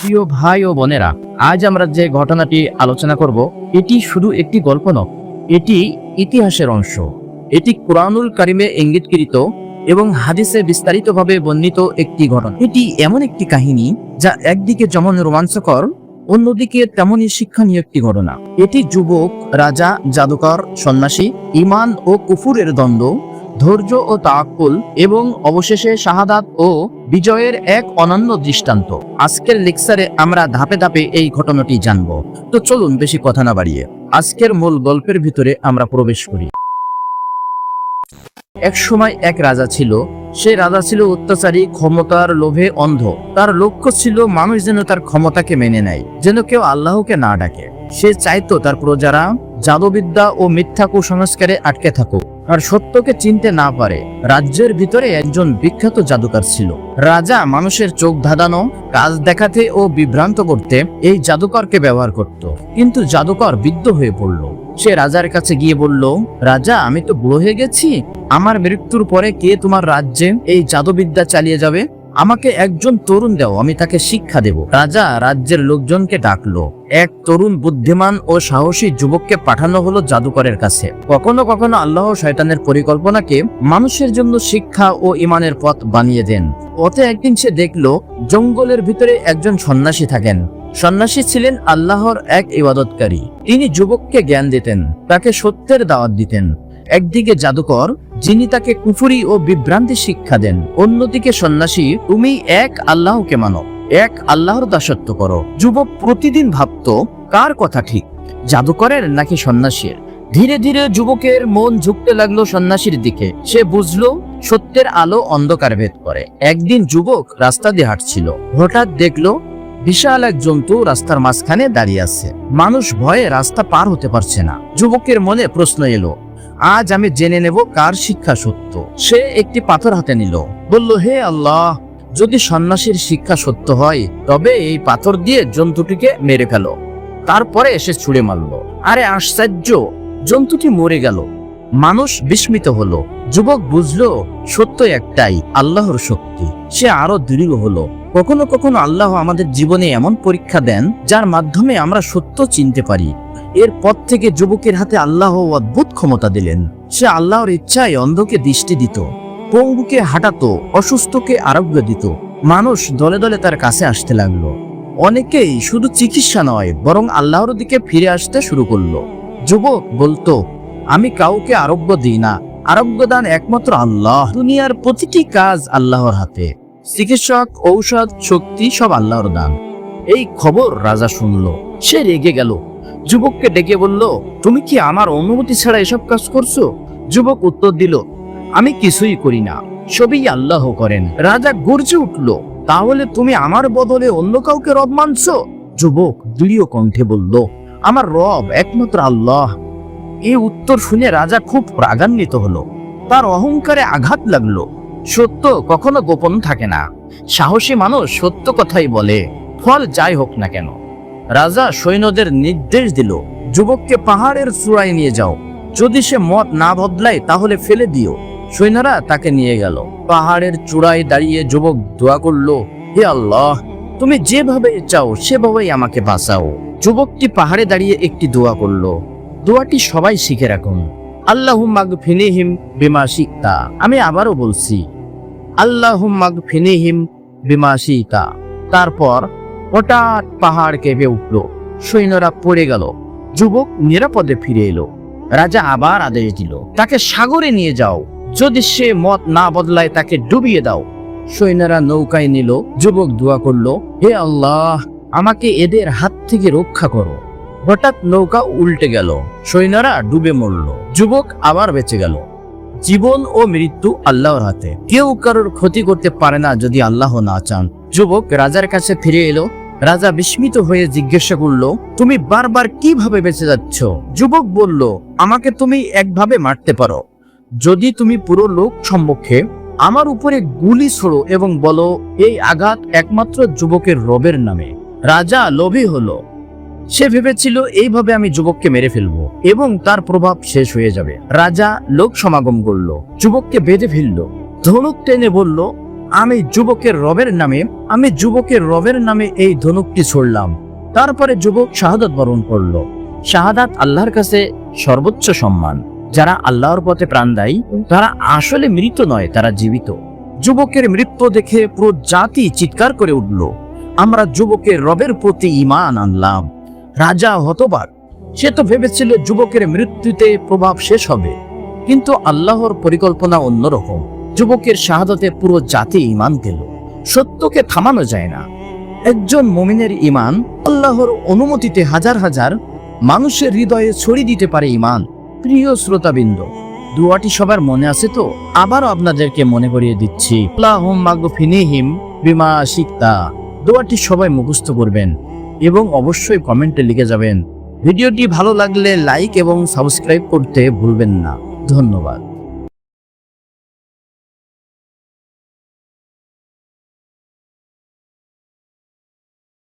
প্রিয় ভাই ও বোনেরা, আজ আমরা যে ঘটনাটি আলোচনা করব এটি শুধু একটি গল্প নয়, এটি ইতিহাসের অংশ। এটি কুরআনুল কারিমে ইঙ্গিতকৃত এবং হাদিসে বিস্তারিতভাবে বর্ণিত একটি ঘটনা। এটি এমন একটি কাহিনী যা একদিকে যেমন রোমাঞ্চকর, অন্যদিকে তেমনই শিক্ষণীয় একটি ঘটনা। এটি যুবক, রাজা, জাদুকর, সন্ন্যাসী, ঈমান ও কুফুরের দ্বন্দ্ব, ধৈর্য ও তাওয়াক্কুল এবং অবশেষে শাহাদাত ও বিজয়ের এক অনন্য দৃষ্টান্ত। আজকের লেকচারে আমরা ধাপে ধাপে এই ঘটনাটি জানব। তো চলুন বেশি কথা না বাড়িয়ে আজকের মূল গল্পের ভিতরে আমরা প্রবেশ করি। এক সময় এক রাজা ছিল। সে রাজা ছিল অত্যাচারী, ক্ষমতার লোভে অন্ধ। তার লক্ষ্য ছিল মানুষ যেন তার ক্ষমতাকে মেনে নেয়, যেন কেউ আল্লাহকে না ডাকে। সে চাইতো তার প্রজারা জাদুবিদ্যা ও মিথ্যা কুসংস্কারে আটকে থাকুক আর সত্যকে চিনতে না পারে। রাজ্যের ভিতরে একজন বিখ্যাত জাদুকর ছিল। রাজা মানুষের চোখ ধাঁধানো, কাজ দেখাতে ও বিভ্রান্ত করতে এই জাদুকরকে ব্যবহার করত। কিন্তু জাদুকর বিদ্ধ হয়ে পড়ল। সে রাজার কাছে গিয়ে বলল, রাজা, আমি তো বুড়ো হয়ে গেছি। আমার মৃত্যুর পরে কে তোমার রাজ্যে এই জাদুবিদ্যা চালিয়ে যাবে? আমাকে একজন তরুণ দাও, আমি তাকে শিক্ষা দেব। রাজা রাজ্যের লোকজনকে ডাকলো। এক তরুণ, বুদ্ধিমান ও সাহসী যুবককে পাঠানো হলো জাদুকরের কাছে। কখনো কখনো আল্লাহ শয়তানের পরিকল্পনাকে মানুষের জন্য শিক্ষা ও ইমানের পথ বানিয়ে দেন। পথে একদিন সে দেখলো জঙ্গলের ভিতরে একজন সন্ন্যাসী থাকেন। সন্ন্যাসী ছিলেন আল্লাহর এক ইবাদতকারী। তিনি যুবককে জ্ঞান দিতেন, তাকে সত্যের দাওয়াত দিতেন। একদিকে জাদুকর, যিনি তাকে কুফরি ও বিভ্রান্তি শিক্ষা দেন। অন্যদিকে সন্ন্যাসী, তুমি এক আল্লাহকে মানো, এক আল্লাহর দাসত্ব করো। যুবক প্রতিদিন ভাবতো, কার কথা ঠিক, জাদুকরের নাকি সন্ন্যাসীর? ধীরে ধীরে যুবকের মন ঝুঁকতে লাগলো সন্ন্যাসীর দিকে। সে বুঝলো সত্যের আলো অন্ধকার ভেদ করে। একদিন যুবক রাস্তা দিয়ে হাঁটছিল। হঠাৎ দেখলো বিশাল এক জন্তু রাস্তার মাঝখানে দাঁড়িয়ে আছে। মানুষ ভয়ে রাস্তা পার হতে পারছে না। যুবকের মনে প্রশ্ন এলো, আজ আমি জেনে নেব কার শিক্ষা সত্য। সে একটি পাথর হাতে নিল, বলল, হে আল্লাহ, যদি সন্ন্যাসীর শিক্ষা সত্য হয় তবে এই পাথর দিয়ে জন্তুটিকে মেরে ফেলো। তারপরে এসে ছুঁড়ে মারলো। আরে আশ্চর্য, জন্তুটি মরে গেল। মানুষ বিস্মিত হলো। যুবক বুঝলো সত্য একটাই, আল্লাহর শক্তি। সে আরো দৃঢ় হলো। কখনো কখনো আল্লাহ আমাদের জীবনে এমন পরীক্ষা দেন যার মাধ্যমে আমরা সত্য চিনতে পারি। এরপর থেকে যুবকের হাতে আল্লাহ অদ্ভুত ক্ষমতা দিলেন। সে আল্লাহর ইচ্ছায় অন্ধকে দৃষ্টি দিত, পঙ্গুকে হাঁটাতো, অসুস্থকে আরোগ্য দিত। মানুষ দলে দলে তার কাছে আসতে লাগলো। অনেকেই শুধু চিকিৎসা নয়, বরং আল্লাহর দিকে ফিরে আসতে শুরু করলো। যুবক বলতো, আমি কাউকে আরোগ্য দিই না, আরোগ্য দান একমাত্র আল্লাহ। দুনিয়ার প্রতিটি কাজ আল্লাহর হাতে। চিকিৎসক, ঔষধ, শক্তি সব আল্লাহর দান। এই খবর রাজা শুনলো। সে রেগে গেল। যুবককে ডেকে বলল, তুমি কি আমার অনুমতি ছাড়া এসব কাজ করছো? যুবক উত্তর দিল, আমি কিছুই করি না, সবই আল্লাহ করেন। রাজা গর্জে উঠল, তাহলে তুমি আমার বদলে অন্য কাউকে রব মানছো? যুবক দৃঢ় কণ্ঠে বলল, আমার রব একমাত্র আল্লাহ। এই উত্তর শুনে রাজা খুব রাগান্বিত হলো। তার অহংকারে আঘাত লাগলো। সত্য কখনো গোপন থাকে না। সাহসী মানুষ সত্য কথাই বলে, ফল যাই হোক না কেন। রাজা সৈন্যদের নির্দেশ দিল, যুবককে পাহাড়ের চূড়ায় নিয়ে যাও। যদি সে মত না বদলায় তাহলে ফেলে দিও। সৈন্যরা তাকে নিয়ে গেল। পাহাড়ের চূড়ায় দাঁড়িয়ে যুবক দোয়া করলো, হে আল্লাহ, তুমি যেভাবে চাও সেভাবেই আমাকে বাঁচাও। যুবকটি পাহাড়ে দাঁড়িয়ে একটি দোয়া করলো। দোয়াটি সবাই শিখে রাখুন, আল্লাহুম্মা গফিরহিম বিমা শিতা। আমি আবারও বলছি, আল্লাহুম্মা গফিরহিম বিমা শিতা। তারপর হঠাৎ পাহাড় কেঁপে উঠল। সৈন্যরা পড়ে গেল। যুবক নিরাপদে ফিরে এলো। রাজা আবার আদেশ দিল, তাকে সাগরে নিয়ে যাও। যদি সে মত না বদলায় তাকে ডুবিয়ে দাও। সৈন্যরা নৌকায় নিল। যুবক দোয়া করলো, হে আল্লাহ, আমাকে এদের হাত থেকে রক্ষা করো। হঠাৎ নৌকা উল্টে গেল। সৈন্যরা ডুবে মরল। যুবক আবার বেঁচে গেল। জীবন ও মৃত্যু আল্লাহর হাতে। কেউ কারোর ক্ষতি করতে পারে না যদি আল্লাহ না চান। যুবক রাজার কাছে ফিরে এলো। রাজা বিস্মিত হয়ে জিজ্ঞাসা করলো, তুমি বারবার কিভাবে বেঁচে যাচ্ছ? যুবক বলল, আমাকে তুমি একভাবে মারতে পারো, যদি তুমি পুরো লোক সম্মুখে আমার উপরে গুলি ছোড়ো এবং বলো, এই আঘাত একমাত্র যুবকের রবের নামে। রাজা লোভী হলো। সে ভেবেছিল এইভাবে আমি যুবককে মেরে ফেলবো এবং তার প্রভাব শেষ হয়ে যাবে। রাজা লোক সমাগম করলো, যুবককে বেঁধে ফেললো। ধনুক টেনে বলল, আমি যুবকের রবের নামে এই ধনুকটি ছুড়লাম। তারপরে যুবক শাহাদাত বরণ করলো। শাহাদাত আল্লাহর কাছে সর্বোচ্চ সম্মান। যারা আল্লাহর পথে প্রাণ দেয় তারা আসলে মৃত নয়, তারা জীবিত। যুবকের মৃত্যু দেখে পুরো জাতি চিৎকার করে উঠল, আমরা যুবকের রবের প্রতি ঈমান আনলাম। রাজা হতবাক, সে তো ভেবেছিল যুবকের মৃত্যুতে প্রভাব শেষ হবে, কিন্তু আল্লাহর পরিকল্পনা অন্যরকম। যুবকের শাহাদাতে পুরো জাতি ঈমান পেল। সত্যকে থামানো যায় না। একজন মুমিনের ঈমান আল্লাহর অনুমতিতে হাজার হাজার মানুষের হৃদয়ে ছড়িয়ে দিতে পারে ঈমান। প্রিয় শ্রোতাবৃন্দ, দোয়াটি সবার মনে আছে তো? আবারও আপনাদেরকে মনে করিয়ে দিচ্ছি, আল্লাহুম্মা গফিনিহিম বিমা শিকতা। দোয়াটি সবাই মুখস্থ করবেন এবং অবশ্যই কমেন্টে লিখে যাবেন। ভিডিওটি ভালো লাগলে লাইক এবং সাবস্ক্রাইব করতে ভুলবেন না। ধন্যবাদ।